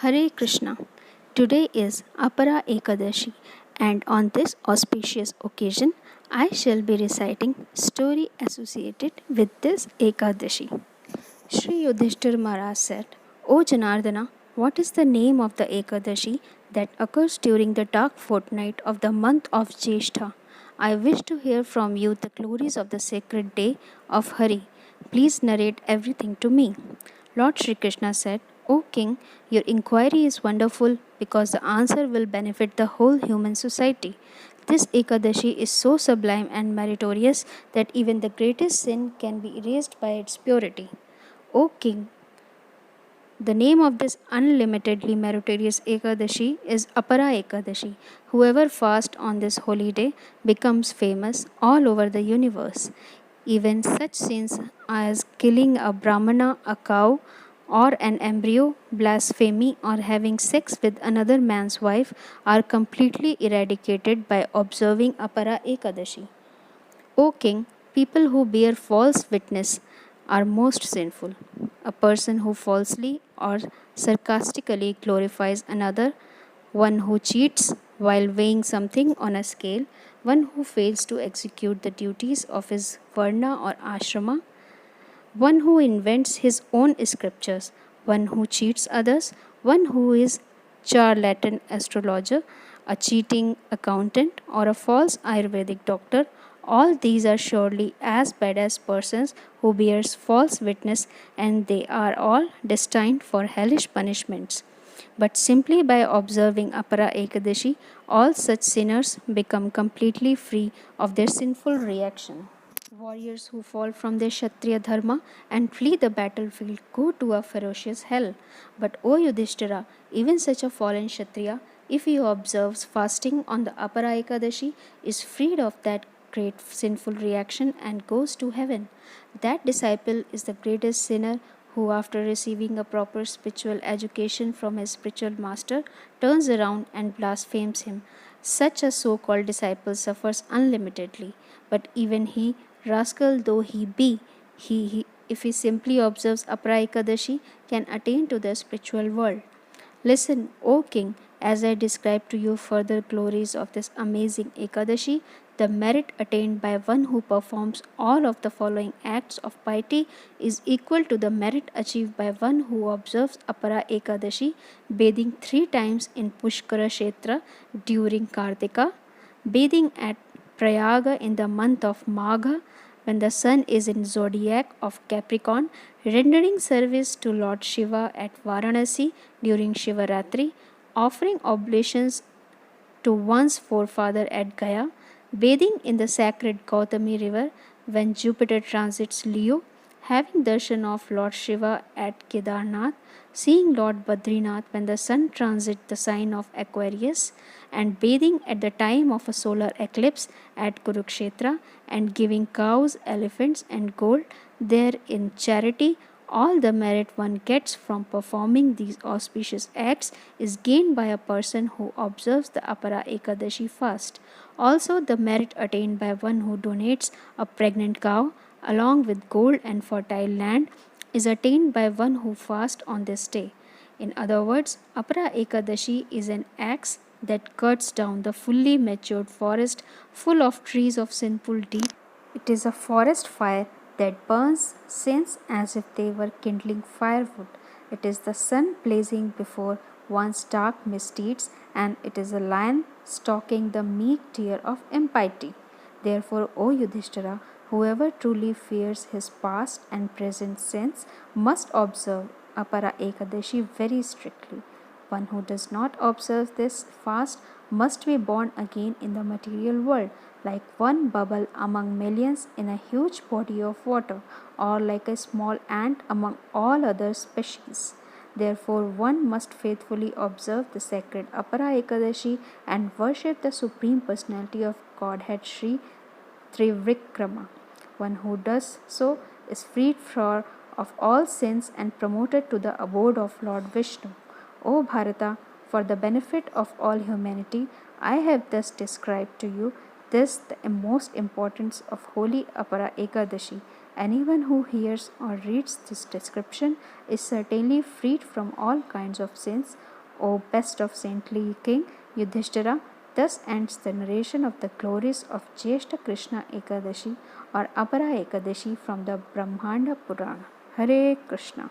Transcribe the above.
Hare Krishna. Today is Apara Ekadashi, and on this auspicious occasion, I shall be reciting story associated with this Ekadashi. Sri Yudhishthir Maharaj said, O Janardana, what is the name of the Ekadashi that occurs during the dark fortnight of the month of Jyeshtha? I wish to hear from you the glories of the sacred day of Hari. Please narrate everything to me. Lord Sri Krishna said, O King, your inquiry is wonderful because the answer will benefit the whole human society. This Ekadashi is so sublime and meritorious that even the greatest sin can be erased by its purity. O King, the name of this unlimitedly meritorious Ekadashi is Apara Ekadashi. Whoever fasts on this holy day becomes famous all over the universe. Even such sins as killing a Brahmana, a cow, or an embryo, blasphemy, or having sex with another man's wife are completely eradicated by observing Apara Ekadashi. O king, people who bear false witness are most sinful. A person who falsely or sarcastically glorifies another, one who cheats while weighing something on a scale, one who fails to execute the duties of his varna or ashrama, one who invents his own scriptures, one who cheats others, one who is charlatan astrologer, a cheating accountant, or a false Ayurvedic doctor, all these are surely as bad as persons who bears false witness, and they are all destined for hellish punishments. But simply by observing Apara Ekadashi, all such sinners become completely free of their sinful reaction. Warriors who fall from their Kshatriya dharma and flee the battlefield go to a ferocious hell. But O Yudhishthira, even such a fallen Kshatriya, if he observes fasting on the Apara Ekadashi, is freed of that great sinful reaction and goes to heaven. That disciple is the greatest sinner who, after receiving a proper spiritual education from his spiritual master, turns around and blasphemes him. Such a so called disciple suffers unlimitedly, but even he, rascal though he be, if he simply observes Apara Ekadashi, can attain to the spiritual world. Listen, O king, as I describe to you further glories of this amazing Ekadashi, the merit attained by one who performs all of the following acts of piety is equal to the merit achieved by one who observes Apara Ekadashi, bathing 3 times in Pushkara Kshetra during Kartika, bathing at Prayaga in the month of Magha when the sun is in zodiac of Capricorn, rendering service to Lord Shiva at Varanasi during Shivaratri, offering oblations to one's forefather at Gaya, bathing in the sacred Gautami river when Jupiter transits Leo, having darshan of Lord Shiva at Kedarnath, seeing Lord Badrinath when the sun transits the sign of Aquarius, and bathing at the time of a solar eclipse at Kurukshetra, and giving cows, elephants, and gold there in charity. All the merit one gets from performing these auspicious acts is gained by a person who observes the Apara Ekadashi fast. Also, the merit attained by one who donates a pregnant cow along with gold and fertile land is attained by one who fasts on this day. In other words, Apara Ekadashi is an axe that cuts down the fully matured forest full of trees of sinful deeds. It is a forest fire that burns sins as if they were kindling firewood. It is the sun blazing before one's dark misdeeds, and it is a lion stalking the meek deer of impiety. Therefore, O Yudhishthira, whoever truly fears his past and present sins must observe Apara Ekadashi very strictly. One who does not observe this fast must be born again in the material world, like one bubble among millions in a huge body of water, or like a small ant among all other species. Therefore, one must faithfully observe the sacred Apara Ekadashi and worship the Supreme Personality of Godhead Sri Trivikrama. One who does so is freed of all sins and promoted to the abode of Lord Vishnu. O Bharata, for the benefit of all humanity, I have thus described to you this the most importance of holy Apara Ekadashi. Anyone who hears or reads this description is certainly freed from all kinds of sins, O best of saintly King Yudhishthira. Thus ends the narration of the glories of Jyeshta Krishna Ekadashi or Apara Ekadashi from the Brahmanda Purana. Hare Krishna.